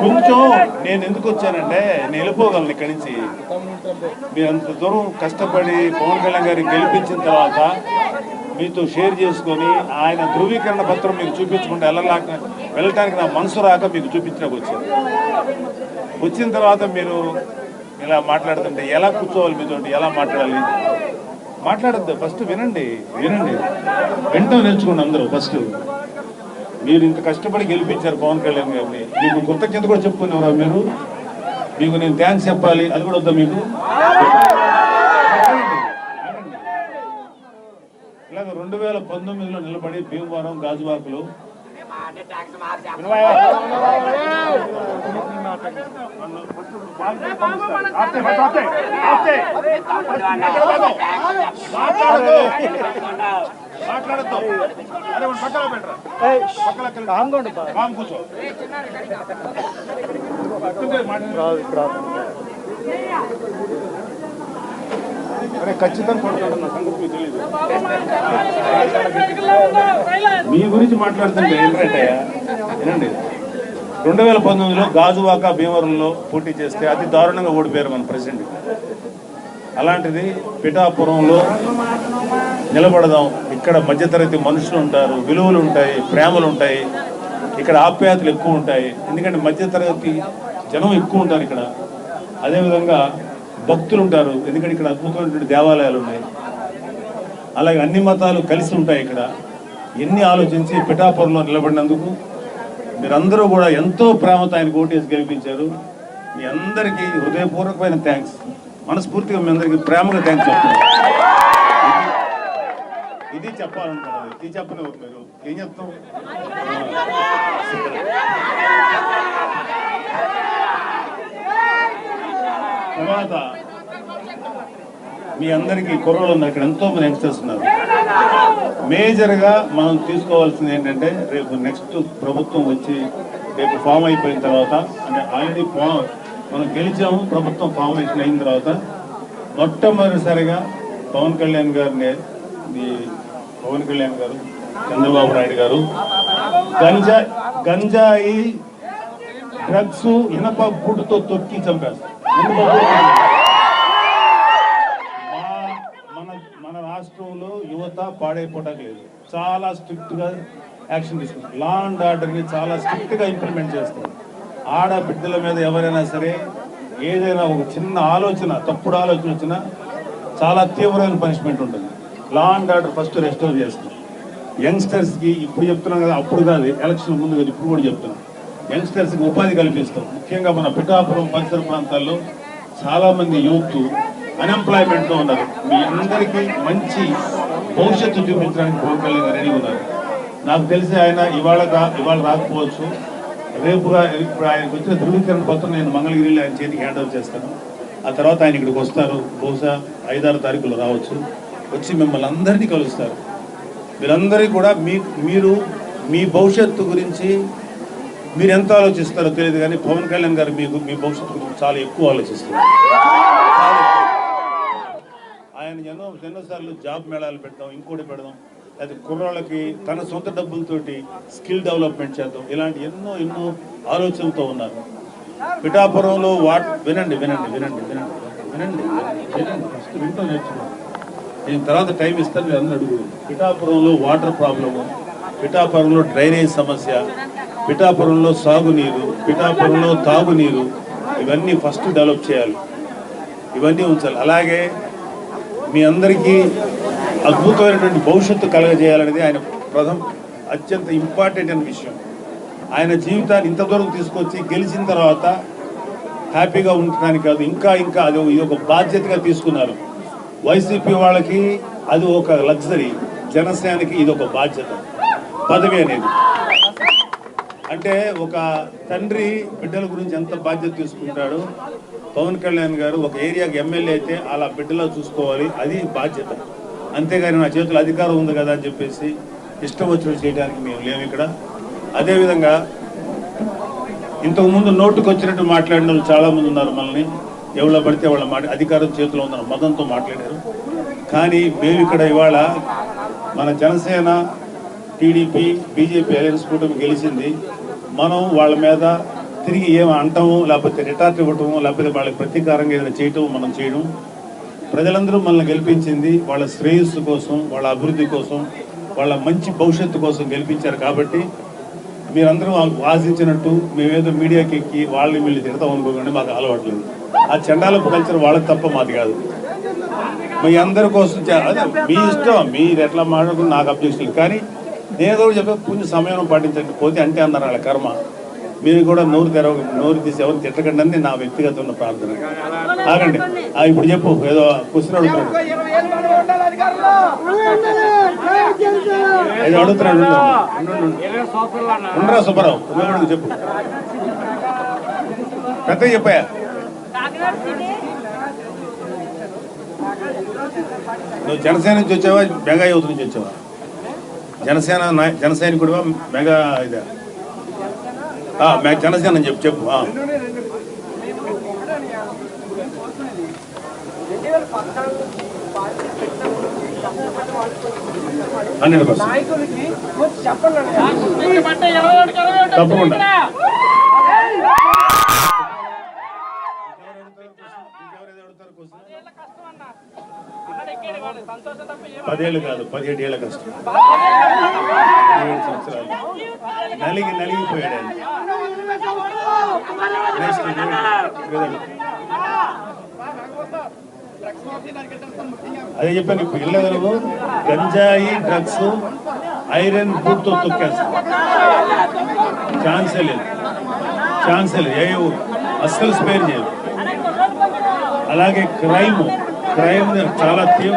కొంచెం నేను ఎందుకు వచ్చానంటే నేను వెళ్ళిపోగలను ఇక్కడి నుంచి. మీరు అంత దూరం కష్టపడి పవన్ కళ్యాణ్ గారిని గెలిపించిన తర్వాత మీతో షేర్ చేసుకొని ఆయన ధృవీకరణ పత్రం మీకు చూపించకుండా వెళ్ళటానికి నా మనసు రాక మీకు చూపించడానికి వచ్చాను. వచ్చిన తర్వాత మీరు ఇలా మాట్లాడుతుంటే ఎలా కూర్చోవాలి, మీతో ఎలా మాట్లాడాలి మాట్లాడద్దు. ఫస్ట్ వినండి వింటూ నేర్చుకోండి అందరూ. ఫస్ట్ మీరు ఇంత కష్టపడి గెలిపించారు పవన్ కళ్యాణ్ గారిని, మీకు కృతజ్ఞత కూడా చెప్పుకునేవారా మీరు? మీకు నేను థ్యాంక్స్ చెప్పాలి, అది కూడా వద్దా మీకు? ఇలాగ 2019లో నిలబడి భీమవరం గాజువాకలో మాట్లాడద్దు. కూర్చో అరే ఖచ్చితంగా కొడుతున్నా సంగతి మీకు తెలియదు. మీ గురించి మాట్లాడుతుంటే ఏంటంటే వినండి, 2019లో గాజువాక భీమవరంలో పోటీ చేస్తే అతి దారుణంగా ఓడిపోయారు మన ప్రెసిడెంట్. అలాంటిది పిఠాపురంలో నిలబడదాం. ఇక్కడ మధ్యతరగతి మనుషులు ఉంటారు, విలువలు ఉంటాయి, ప్రేమలు ఉంటాయి, ఇక్కడ ఆప్యాయతలు ఎక్కువ ఉంటాయి. ఎందుకంటే మధ్యతరగతి జనం ఎక్కువ ఉంటారు ఇక్కడ. అదేవిధంగా భక్తులు ఉంటారు, ఎందుకంటే ఇక్కడ అద్భుతమైనటువంటి దేవాలయాలు ఉన్నాయి. అలాగే అన్ని మతాలు కలిసి ఉంటాయి ఇక్కడ. ఎన్ని ఆలోచించి పిఠాపురంలో నిలబడినందుకు మీరందరూ కూడా ఎంతో ప్రేమతో ఆయన ఓటేసి గెలిపించారు. మీ అందరికీ హృదయపూర్వకమైన థ్యాంక్స్. మనస్ఫూర్తిగా మీ అందరికీ ప్రేమగా థ్యాంక్స్ చెప్తున్నాను. ఇది చెప్పాలనుకున్నది, ఇది చెప్పలేవు మీరు ఏం చెప్తాం. తర్వాత మీ అందరికీ కుర్రోళ్ళు ఉన్నారు, ఇక్కడ ఎంతో మంది యంగ్స్టర్స్ ఉన్నారు. మేజర్గా మనం తీసుకోవాల్సింది ఏంటంటే, రేపు నెక్స్ట్ ప్రభుత్వం వచ్చి రేపు ఫామ్ అయిపోయిన తర్వాత, అంటే ఆల్రెడీ మనం గెలిచాము, ప్రభుత్వం ఫార్మేషన్ అయిన తర్వాత మొట్టమొదటిసారిగా పవన్ కళ్యాణ్ గారు, చంద్రబాబు నాయుడు గారు గంజాయి డ్రగ్స్ ఇనప బూటుతో తొక్కి చంపేస్తారు. మన రాష్ట్రంలో యువత పాడైపోవడానికి లేదు. చాలా స్ట్రిక్ట్ గా యాక్షన్ తీసుకుంటాం. లా అండ్ ఆర్డర్ ని చాలా స్ట్రిక్ట్ గా ఇంప్లిమెంట్ చేస్తాం. ఆడబిడ్డల మీద ఎవరైనా సరే ఏదైనా ఒక చిన్న ఆలోచన, తప్పుడు ఆలోచన వచ్చినా చాలా తీవ్రమైన పనిష్మెంట్ ఉంటుంది. Law and order first restore చేస్తాం. యంగ్స్టర్స్కి ఇప్పుడు చెప్తున్నాం కదా, అప్పుడు కాదు, ఎలక్షన్ ముందు కదా, ఇప్పుడు కూడా చెప్తున్నాం. యంగ్స్టర్స్కి ఉపాధి కల్పిస్తాం. ముఖ్యంగా మన పిఠాపురం పరిసర ప్రాంతాల్లో చాలామంది యూత్ అన్ఎంప్లాయ్మెంట్లో ఉన్నారు. మీ అందరికీ మంచి భవిష్యత్తు చూపించడానికి పవన్ కళ్యాణ్ గారు రెడీ ఉన్నారు. నాకు తెలిసి ఆయన ఇవాళ రాకపోవచ్చు, రేపుగా ఇప్పుడు ఆయనకు వచ్చిన ధృవీకరణ పత్రం నేను మంగళగిరిలో ఆయన చేతికి హ్యాండ్ ఓవర్ చేస్తాను. ఆ తర్వాత ఆయన ఇక్కడికి వస్తారు, బహుశా 5-6 తారీఖులో రావచ్చు. వచ్చి మిమ్మల్ని అందరినీ కలుస్తారు. మీరందరికీ కూడా మీరు మీ భవిష్యత్తు గురించి మీరు ఎంత ఆలోచిస్తారో తెలియదు, కానీ పవన్ కళ్యాణ్ గారు మీ భవిష్యత్తు గురించి చాలా ఎక్కువ ఆలోచిస్తారు. ఆయన ఎన్నోసార్లు జాబ్ మేళాలు పెడదాం, ఇంకోటి పెడదాం, అది కుర్రాళ్ళకి తన సొంత డబ్బులతోటి స్కిల్ డెవలప్మెంట్ చేద్దాం, ఇలాంటి ఎన్నో ఆలోచనలతో ఉన్నారు. పిఠాపురంలో వినండి ఫస్ట్ వింటూ నేర్చుకోండి. నేను తర్వాత టైం ఇస్తాను, మీరు అందరూ అడుగు. పిఠాపురంలో వాటర్ ప్రాబ్లము, పిఠాపురంలో డ్రైనేజ్ సమస్య, పిఠాపురంలో సాగునీరు, పిఠాపురంలో తాగునీరు, ఇవన్నీ ఫస్ట్ డెవలప్ చేయాలి, ఇవన్నీ ఉంచాలి. అలాగే మీ అందరికీ అద్భుతమైనటువంటి భవిష్యత్తు కలగజేయాలనేది ఆయన అత్యంత ఇంపార్టెంట్ అయిన విషయం. ఆయన జీవితాన్ని ఇంత దూరం తీసుకొచ్చి గెలిచిన తర్వాత హ్యాపీగా ఉండటానికి కాదు, ఇంకా అది ఇది ఒక బాధ్యతగా తీసుకున్నారు. వైసీపీ వాళ్ళకి అది ఒక లగ్జరీ, జనసేనకి ఇది ఒక బాధ్యత, పదవి అనేది. అంటే ఒక తండ్రి బిడ్డల గురించి ఎంత బాధ్యత తీసుకుంటాడో పవన్ కళ్యాణ్ గారు ఒక ఏరియాకి ఎమ్మెల్యే అయితే అలా బిడ్డలో చూసుకోవాలి, అది బాధ్యత. అంతేగాని నా చేతుల్లో అధికారం ఉంది కదా అని చెప్పేసి ఇష్టం వచ్చినట్టు చేయడానికి మేము లేము ఇక్కడ. అదేవిధంగా ఇంతకుముందు నోటుకు వచ్చినట్టు మాట్లాడిన వాళ్ళు చాలామంది ఉన్నారు. మనల్ని ఎవరో పడితే వాళ్ళ అధికారం చేతిలో ఉన్న మదంతో మాట్లాడారు. కానీ మేము ఇక్కడ ఇవాళ మన జనసేన టీడీపీ బీజేపీ అలయన్స్ కూటమి గెలిచింది. మనం వాళ్ళ మీద తిరిగి ఏమి అంటాము, లేకపోతే రిటార్ట్ ఇవ్వటము, లేకపోతే వాళ్ళకి ప్రతీకారంగా ఏదైనా చేయటం మనం చేయడం. ప్రజలందరూ మనల్ని గెలిపించింది వాళ్ళ శ్రేయస్సు కోసం, వాళ్ళ అభివృద్ధి కోసం, వాళ్ళ మంచి భవిష్యత్తు కోసం గెలిపించారు. కాబట్టి మీరందరూ ఆశించినట్టు మేమేదో మీడియాకి ఎక్కి వాళ్ళని వీళ్ళు తిడతాం అనుకోకండి, మాకు అలవాట్లేదు. ఆ చండాలపు కల్చర్ వాళ్ళకి తప్ప మాది కాదు. మీ అందరి కోసం అదే మీ ఇష్టం, మీరు ఎట్లా మాట్లాడుకుని నాకు అబ్జెక్షన్. కానీ నేను కూడా చెప్పే కొంచెం సమయం పాటించండి. పోతే అంటే అన్నారు వాళ్ళ కర్మ. మీరు కూడా నోరు తీసి ఎవరు తిట్టకండి అని నా వ్యక్తిగత ప్రార్థన. ఆగండి, ఇప్పుడు చెప్పు, ఏదో క్వశ్చన్ అడుగుతున్నాడు, ఏదో అడుగుతున్నాడు. ఉండరా సుబ్బారావు, చెప్పు, పెద్దగా చెప్పాయా? నువ్వు జనసేన నుంచి వచ్చావా, మెగా యువత నుంచి వచ్చావా? జనసైనికుడివా, మెగా ఇదా? జనసేన అని చెప్పు. 100% తప్పకుండా. పదేళ్ళు కాదు, 17 ఏళ్ళ కష్టం. 17 సంవత్సరాలు నలిగిపోయాడు ఆయన. అదే చెప్పాను, ఇప్పుడు ఇళ్ళగలవు గంజాయి, డ్రగ్స్, ఐరన్ బూట్తో తొక్కేస్తాం. ఛాన్సే లేదు, అస్సలు స్పేర్ చేయదు. అలాగే క్రైమ్ చాలా తీవ్ర